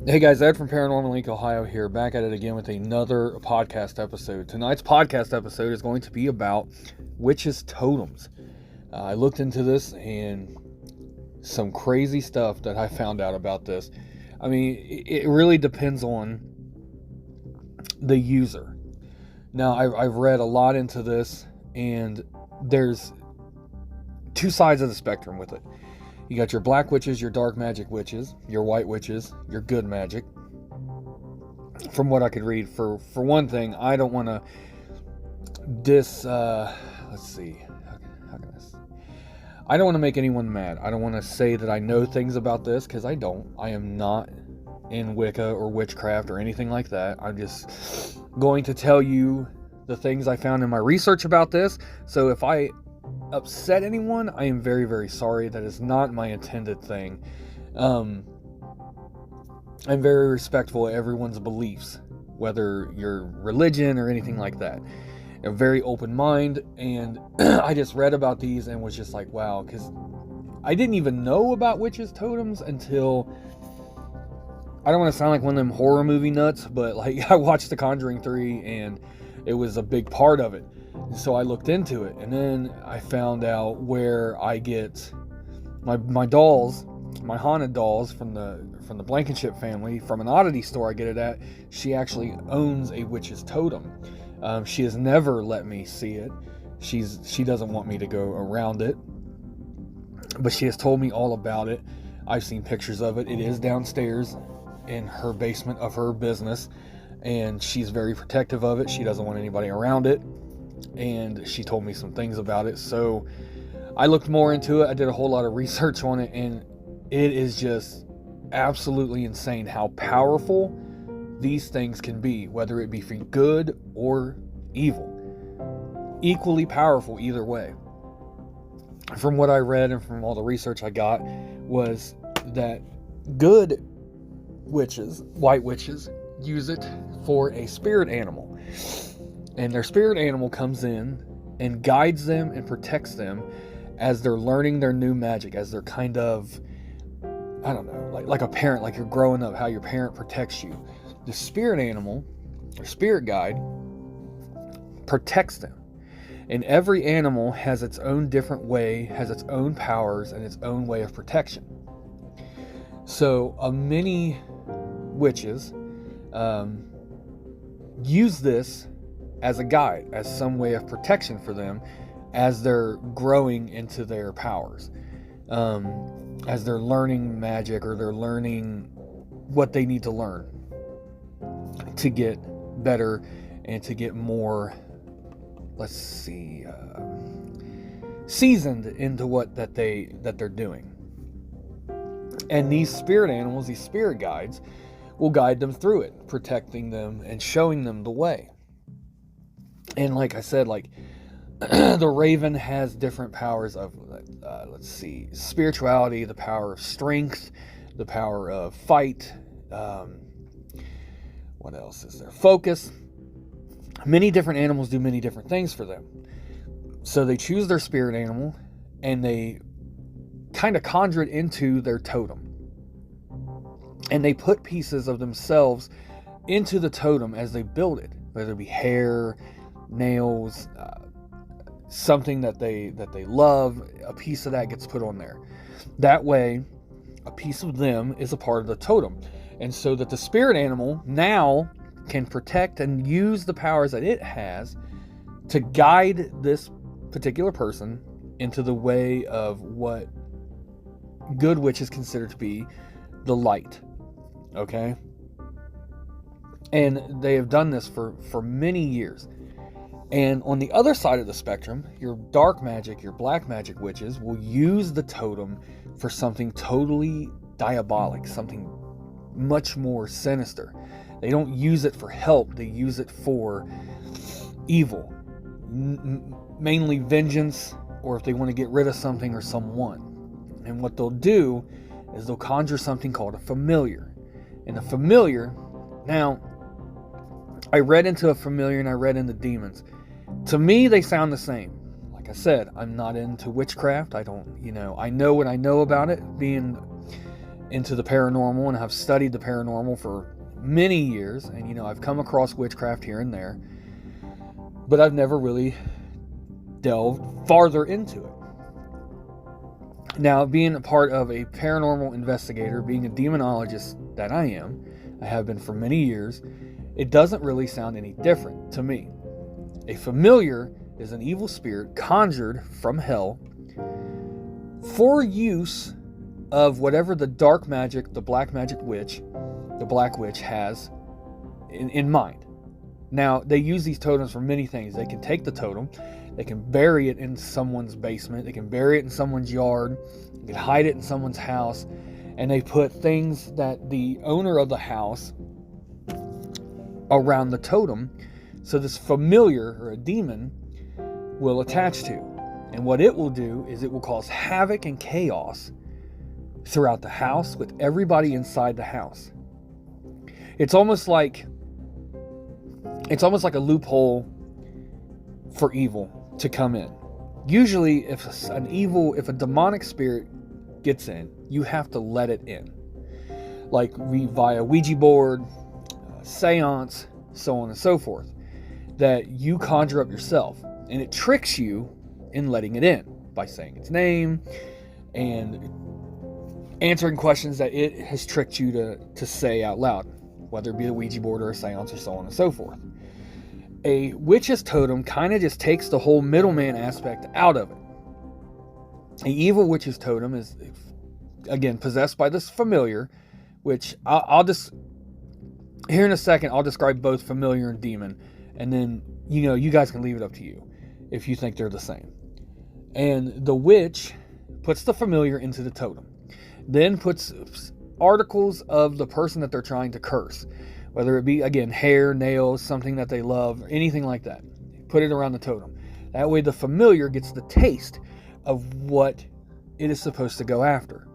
Hey guys, Ed from Paranormal Inc. Ohio here, back at it again with another podcast episode. Tonight's podcast episode is going to be about witches' totems. I looked into this and some crazy stuff that I found out about this. I mean, it really depends on the user. Now, I've read a lot into this, and there's two sides of the spectrum with it. You got your black witches, your dark magic witches, your white witches, your good magic. From what I could read, for one thing, I don't want to let's see, how can I don't want to make anyone mad. I don't want to say that I know things about this, because I don't. I am not in Wicca or witchcraft or anything like that. I'm just going to tell you the things I found in my research about this. So if I upset anyone, I am very, very sorry. That is not my intended thing. I'm very respectful of everyone's beliefs, whether your religion or anything like that. A very open mind, and I just read about these and was just like, wow, because I didn't even know about witches' totems until, I don't want to sound like one of them horror movie nuts, but like I watched The Conjuring 3 and it was a big part of it. So I looked into it, and then I found out where I get my dolls, my haunted dolls from the Blankenship family, from an oddity store I get it at. She actually owns a witch's totem. She has never let me see it. She doesn't want me to go around it, but she has told me all about it. I've seen pictures of it. It is downstairs in her basement of her business, and she's very protective of it. She doesn't want anybody around it. And she told me some things about it, so I looked more into it. I did a whole lot of research on it, and it is just absolutely insane how powerful these things can be, whether it be for good or evil. Equally powerful either way. From what I read and from all the research I got, was that good witches, white witches, use it for a spirit animal. And their spirit animal comes in and guides them and protects them as they're learning their new magic, as they're kind of, I don't know, like a parent, like you're growing up, how your parent protects you. The spirit animal, or spirit guide, protects them. And every animal has its own different way, has its own powers, and its own way of protection. So many witches use this as a guide, as some way of protection for them as they're growing into their powers, as they're learning magic, or they're learning what they need to learn to get better and to get more, seasoned into what they're doing. And these spirit animals, these spirit guides, will guide them through it, protecting them and showing them the way. And like I said, like the raven has different powers of, spirituality, the power of strength, the power of fight. What else is there? Focus. Many different animals do many different things for them. So they choose their spirit animal and they kind of conjure it into their totem. And they put pieces of themselves into the totem as they build it, whether it be hair, nails, something that they love. A piece of that gets put on there. That way, a piece of them is a part of the totem, and so that the spirit animal now can protect and use the powers that it has to guide this particular person into the way of what good witches consider to be the light. Okay? And they have done this for many years. And on the other side of the spectrum, your dark magic, your black magic witches will use the totem for something totally diabolic, something much more sinister. They don't use it for help, they use it for evil. Mainly vengeance, or if they want to get rid of something or someone. And what they'll do is they'll conjure something called a familiar. And a familiar, now, I read into a familiar and I read into demons. To me, they sound the same. Like I said, I'm not into witchcraft. I don't, I know what I know about it, being into the paranormal and have studied the paranormal for many years, and I've come across witchcraft here and there, but I've never really delved farther into it. Now, being a part of a paranormal investigator, being a demonologist that I have been for many years, it doesn't really sound any different to me. A familiar is an evil spirit conjured from hell for use of whatever the dark magic, the black magic witch, the black witch has in mind. Now, they use these totems for many things. They can take the totem, they can bury it in someone's basement, they can bury it in someone's yard, they can hide it in someone's house, and they put things that the owner of the house around the totem, so this familiar or a demon will attach to. And what it will do is it will cause havoc and chaos throughout the house with everybody inside the house. It's almost like a loophole for evil to come in. Usually if a demonic spirit gets in, you have to let it in. Like via Ouija board, seance, so on and so forth, that you conjure up yourself, and it tricks you in letting it in by saying its name and answering questions that it has tricked you to say out loud, whether it be a Ouija board or a seance or so on and so forth. A witch's totem kind of just takes the whole middleman aspect out of it. An evil witch's totem is, again, possessed by this familiar, which I'll just, here in a second, I'll describe both familiar and demon, and then, you guys can leave it up to you if you think they're the same. And the witch puts the familiar into the totem, then puts articles of the person that they're trying to curse, whether it be, again, hair, nails, something that they love, anything like that. Put it around the totem. That way the familiar gets the taste of what it is supposed to go after.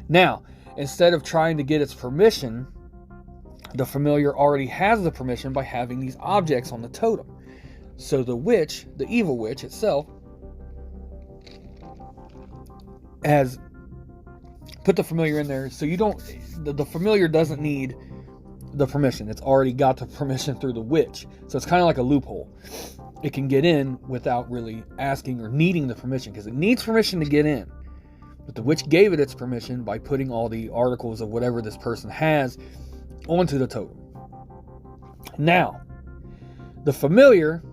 Now, instead of trying to get its permission, the familiar already has the permission by having these objects on the totem. So the witch, the evil witch itself, has put the familiar in there, so the familiar doesn't need the permission. It's already got the permission through the witch. So it's kind of like a loophole. It can get in without really asking or needing the permission, because it needs permission to get in. But the witch gave it its permission by putting all the articles of whatever this person has onto the totem. Now, the familiar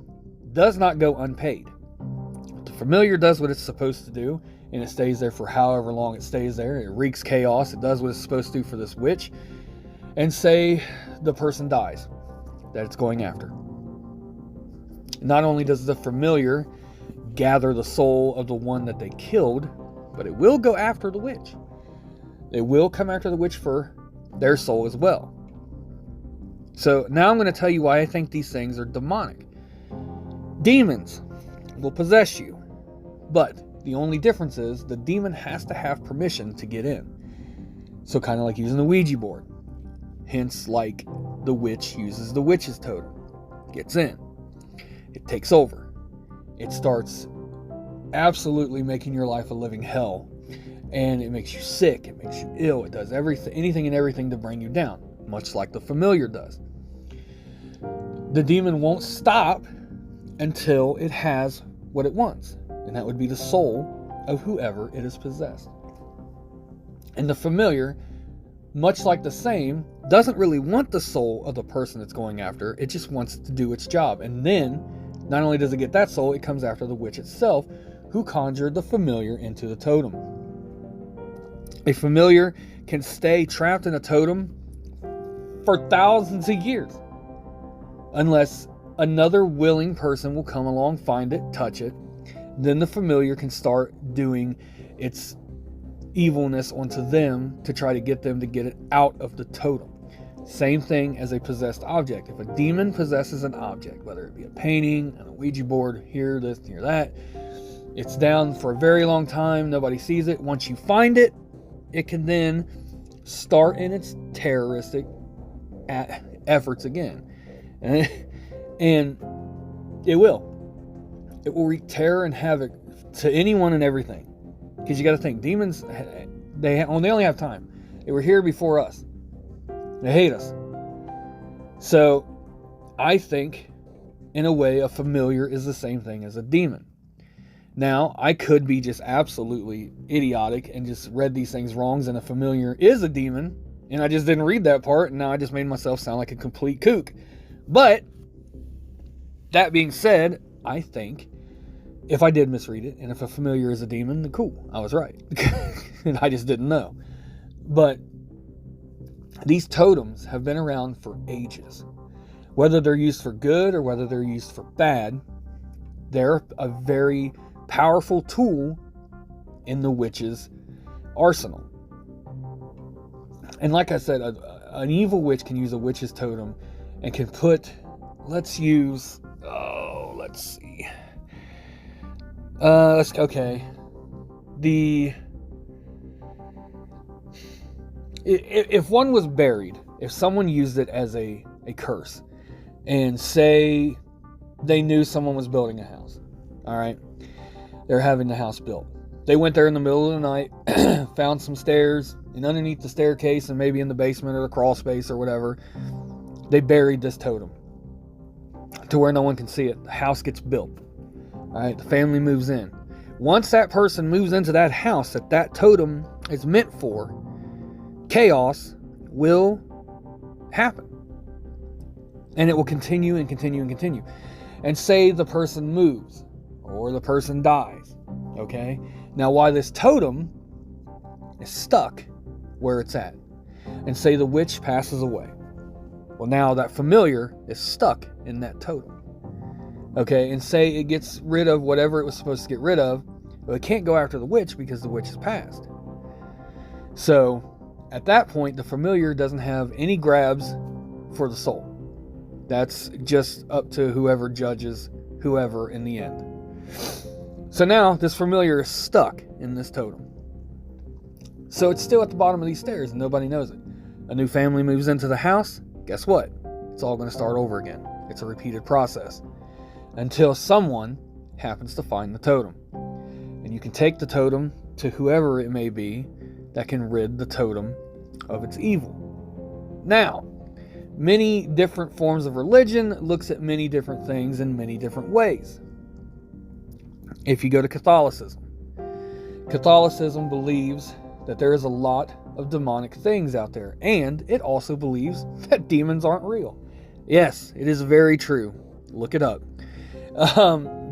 does not go unpaid. The familiar does what it's supposed to do, and it stays there for however long it stays there. It wreaks chaos. It does what it's supposed to do for this witch. And say the person dies that it's going after. Not only does the familiar gather the soul of the one that they killed, but it will go after the witch. They will come after the witch for their soul as well. So now I'm going to tell you why I think these things are demonic. Demons will possess you, but the only difference is the demon has to have permission to get in. So kind of like using the Ouija board. Hence, like the witch uses the witch's totem. Gets in. It takes over. It starts absolutely making your life a living hell. And it makes you sick. It makes you ill. It does anything and everything to bring you down. Much like the familiar does. The demon won't stop until it has what it wants. And that would be the soul of whoever it has possessed. And the familiar, much like the same, doesn't really want the soul of the person it's going after. It just wants to do its job. And then, not only does it get that soul, it comes after the witch itself, who conjured the familiar into the totem. A familiar can stay trapped in a totem for thousands of years, unless another willing person will come along, find it, touch it. Then the familiar can start doing its evilness onto them to try to get them to get it out of the totem. Same thing as a possessed object. If a demon possesses an object, whether it be a painting, a Ouija board, here this, here that, it's down for a very long time, nobody sees it. Once you find it, it can then start in its terroristic efforts again. And it will. It will wreak terror and havoc to anyone and everything. Because you got to think, demons, they only have time. They were here before us. They hate us. So I think, in a way, a familiar is the same thing as a demon. Now, I could be just absolutely idiotic and just read these things wrong, and a familiar is a demon, and I just didn't read that part, and now I just made myself sound like a complete kook. But, that being said, I think, if I did misread it, and if a familiar is a demon, then cool, I was right. And I just didn't know. But, these totems have been around for ages. Whether they're used for good or whether they're used for bad, they're a very powerful tool in the witch's arsenal. And like I said, an evil witch can use a witch's totem and can put, let's see. If one was buried, if someone used it as a curse, and say they knew someone was building a house, all right? They're having the house built. They went there in the middle of the night, found some stairs, and underneath the staircase and maybe in the basement or the crawl space or whatever, they buried this totem to where no one can see it. The house gets built. All right, the family moves in. Once that person moves into that house that totem is meant for, chaos will happen. And it will continue and continue and continue. And say the person moves or the person dies. Okay? Now, why this totem is stuck where it's at. And say the witch passes away. Well, now that familiar is stuck in that totem. Okay? And say it gets rid of whatever it was supposed to get rid of. But it can't go after the witch because the witch has passed. So, at that point, the familiar doesn't have any grabs for the soul. That's just up to whoever judges whoever in the end. So now this familiar is stuck in this totem. So it's still at the bottom of these stairs and nobody knows it. A new family moves into the house. Guess what? It's all going to start over again. It's a repeated process until someone happens to find the totem. And you can take the totem to whoever it may be that can rid the totem of its evil. Now, many different forms of religion looks at many different things in many different ways. If you go to Catholicism believes that there is a lot of demonic things out there, and it also believes that demons aren't real. Yes, it is very true. Look it up.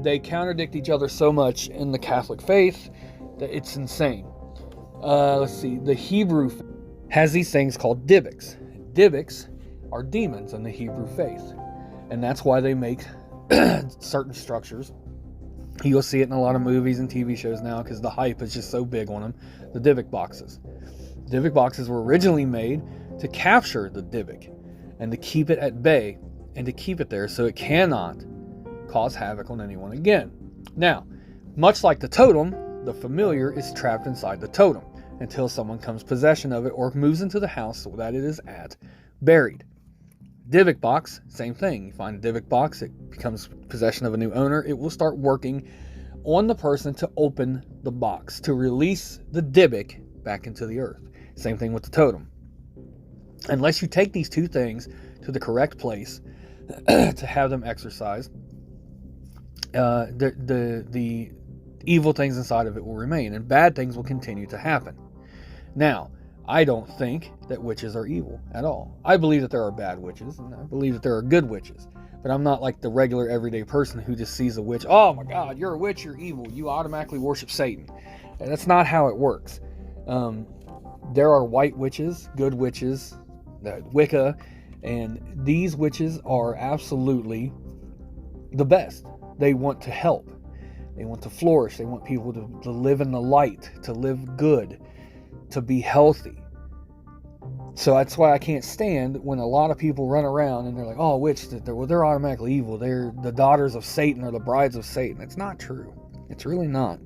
They contradict each other so much in the Catholic faith that it's insane. Let's see. The Hebrew has these things called Dybbaks. Dybbaks are demons in the Hebrew faith. And that's why they make certain structures. You'll see it in a lot of movies and TV shows now because the hype is just so big on them. The Dybbak boxes. Dybbak boxes were originally made to capture the Dybbak and to keep it at bay and to keep it there so it cannot cause havoc on anyone again. Now, much like the totem, the familiar is trapped inside the totem until someone comes possession of it or moves into the house that it is at, buried. Dybbak box, same thing. You find a Dybbak box, it becomes possession of a new owner. It will start working on the person to open the box, to release the Dybbak back into the earth. Same thing with the totem. Unless you take these two things to the correct place to have them exercised, the evil things inside of it will remain, and bad things will continue to happen. Now, I don't think that witches are evil at all. I believe that there are bad witches, and I believe that there are good witches. But I'm not like the regular everyday person who just sees a witch. Oh my God, you're a witch, you're evil. You automatically worship Satan. And that's not how it works. There are white witches, good witches, Wicca, and these witches are absolutely the best. They want to help. They want to flourish. They want people to live in the light, to live good, to be healthy. So that's why I can't stand when a lot of people run around and they're like, oh, witch, they're automatically evil. They're the daughters of Satan or the brides of Satan. It's not true. It's really not.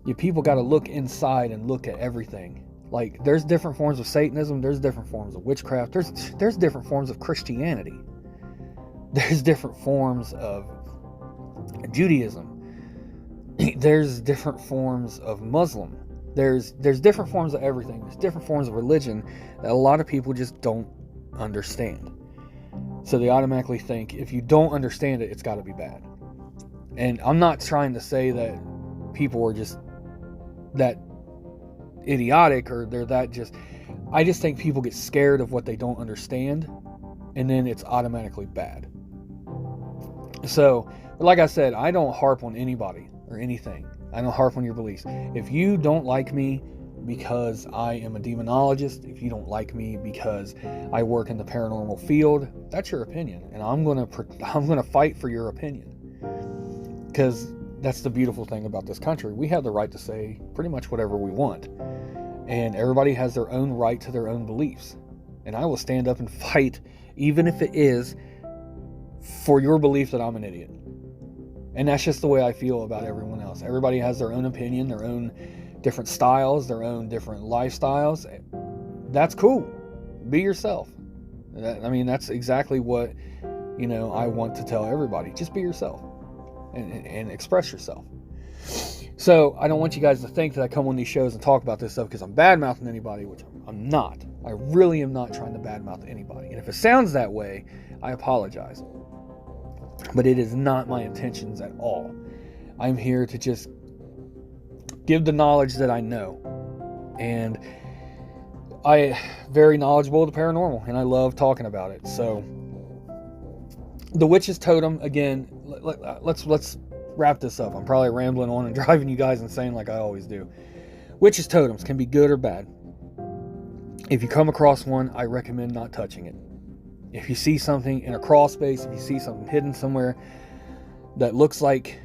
You people got to look inside and look at everything. Like, there's different forms of Satanism. There's different forms of witchcraft. There's different forms of Christianity. There's different forms of Judaism. There's different forms of Muslim. There's different forms of everything. There's different forms of religion that a lot of people just don't understand. So they automatically think if you don't understand it, it's got to be bad. And I'm not trying to say that people are just that idiotic or they're that just... I just think people get scared of what they don't understand, and then it's automatically bad. So, like I said, I don't harp on anybody or anything. I don't harp on your beliefs. If you don't like me because I am a demonologist, if you don't like me because I work in the paranormal field, that's your opinion, and I'm gonna fight for your opinion, because that's the beautiful thing about this country. We have the right to say pretty much whatever we want, and everybody has their own right to their own beliefs, and I will stand up and fight, even if it is for your belief that I'm an idiot. And that's just the way I feel about everyone else. Everybody has their own opinion, their own different styles, their own different lifestyles. That's cool. Be yourself. That's exactly what, I want to tell everybody. Just be yourself and express yourself. So I don't want you guys to think that I come on these shows and talk about this stuff because I'm bad-mouthing anybody, which I'm not. I really am not trying to bad-mouth anybody. And if it sounds that way, I apologize. But it is not my intentions at all. I'm here to just give the knowledge that I know. And I very knowledgeable of the paranormal, and I love talking about it. So the witch's totem, again, let's wrap this up. I'm probably rambling on and driving you guys insane like I always do. Witch's totems can be good or bad. If you come across one, I recommend not touching it. If you see something in a crawl space, if you see something hidden somewhere that looks like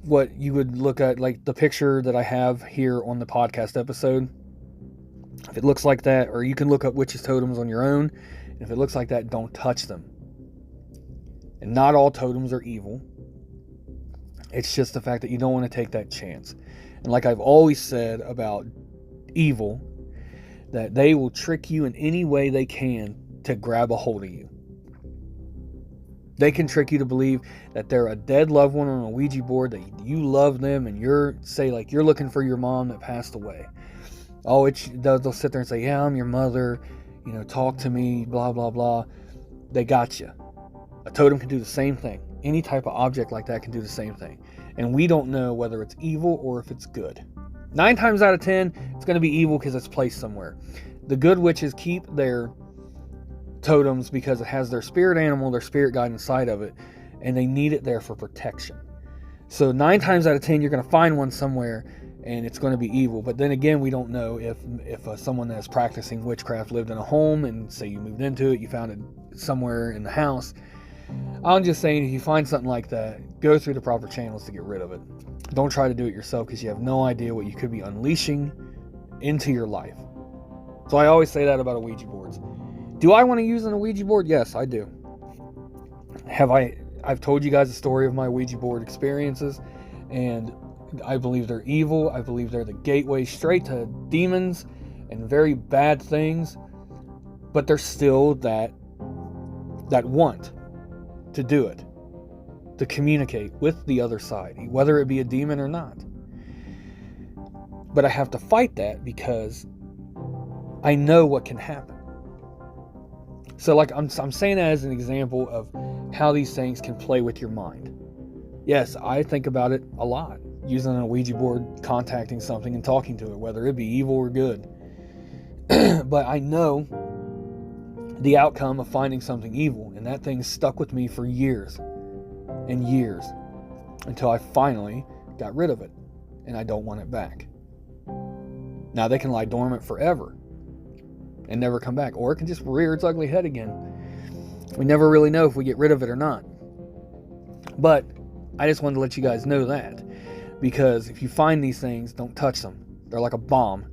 what you would look at, like the picture that I have here on the podcast episode, if it looks like that, or you can look up witches' totems on your own, and if it looks like that, don't touch them. And not all totems are evil. It's just the fact that you don't want to take that chance. And like I've always said about evil, that they will trick you in any way they can to grab a hold of you. They can trick you to believe that they're a dead loved one on a Ouija board, that you love them, and you're looking for your mom that passed away. Oh, they'll sit there and say, yeah, I'm your mother, talk to me, blah, blah, blah. They got you. A totem can do the same thing. Any type of object like that can do the same thing. And we don't know whether it's evil or if it's good. 9 times out of 10, it's going to be evil because it's placed somewhere. The good witches keep their totems because it has their spirit animal, their spirit guide inside of it, and they need it there for protection. So 9 times out of 10, you're going to find one somewhere, and it's going to be evil. But then again, we don't know if someone that's practicing witchcraft lived in a home, and say you moved into it, you found it somewhere in the house. I'm just saying, if you find something like that, go through the proper channels to get rid of it. Don't try to do it yourself, because you have no idea what you could be unleashing into your life. So I always say that about a Ouija boards. Do I want to use a Ouija board? Yes, I do. I've told you guys the story of my Ouija board experiences, and I believe they're evil. I believe they're the gateway straight to demons and very bad things, but there's still that want to do it, to communicate with the other side, whether it be a demon or not. But I have to fight that because I know what can happen. So like I'm saying that as an example of how these things can play with your mind. Yes, I think about it a lot, using a Ouija board, contacting something and talking to it, whether it be evil or good. But I know the outcome of finding something evil, and that thing stuck with me for years and years until I finally got rid of it, and I don't want it back. Now they can lie dormant forever and never come back, or it can just rear its ugly head again. We never really know if we get rid of it or not. But I just wanted to let you guys know that, because if you find these things, don't touch them. They're like a bomb.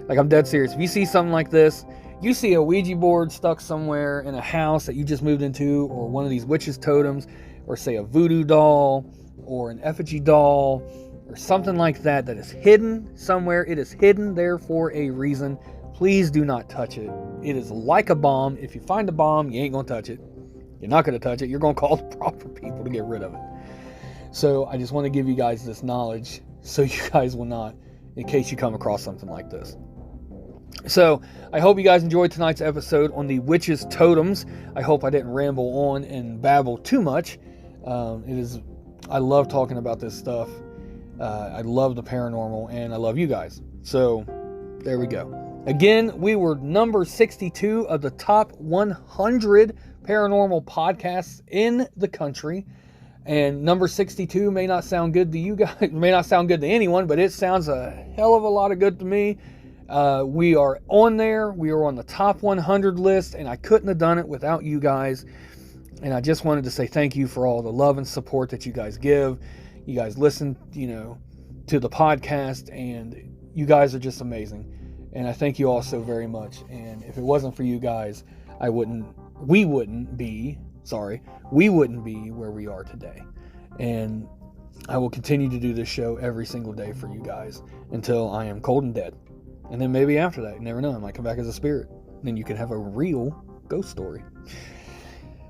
Like, I'm dead serious. If you see something like this, you see a Ouija board stuck somewhere in a house that you just moved into, or one of these witches' totems, or say a voodoo doll, or an effigy doll, or something like that that is hidden somewhere. It is hidden there for a reason. Please do not touch it. It is like a bomb. If you find a bomb, you ain't going to touch it. You're not going to touch it. You're going to call the proper people to get rid of it. So I just want to give you guys this knowledge so you guys will not in case you come across something like this. So I hope you guys enjoyed tonight's episode on the witches' totems. I hope I didn't ramble on and babble too much. I love talking about this stuff. I love the paranormal, and I love you guys. So there we go. Again, we were number 62 of the top 100 paranormal podcasts in the country. And number 62 may not sound good to you guys, may not sound good to anyone, but it sounds a hell of a lot of good to me. We are on there. We are on the top 100 list, and I couldn't have done it without you guys. And I just wanted to say thank you for all the love and support that you guys give. You guys listen, to the podcast, and you guys are just amazing. And I thank you all so very much. And if it wasn't for you guys, we wouldn't be where we are today. And I will continue to do this show every single day for you guys until I am cold and dead. And then maybe after that, you never know, I might come back as a spirit. Then you can have a real ghost story.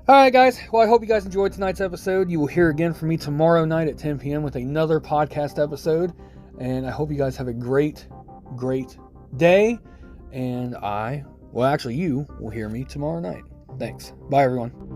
All right, guys. Well, I hope you guys enjoyed tonight's episode. You will hear again from me tomorrow night at 10 p.m. with another podcast episode. And I hope you guys have a great, great day. And you will hear me tomorrow night. Thanks. Bye, everyone.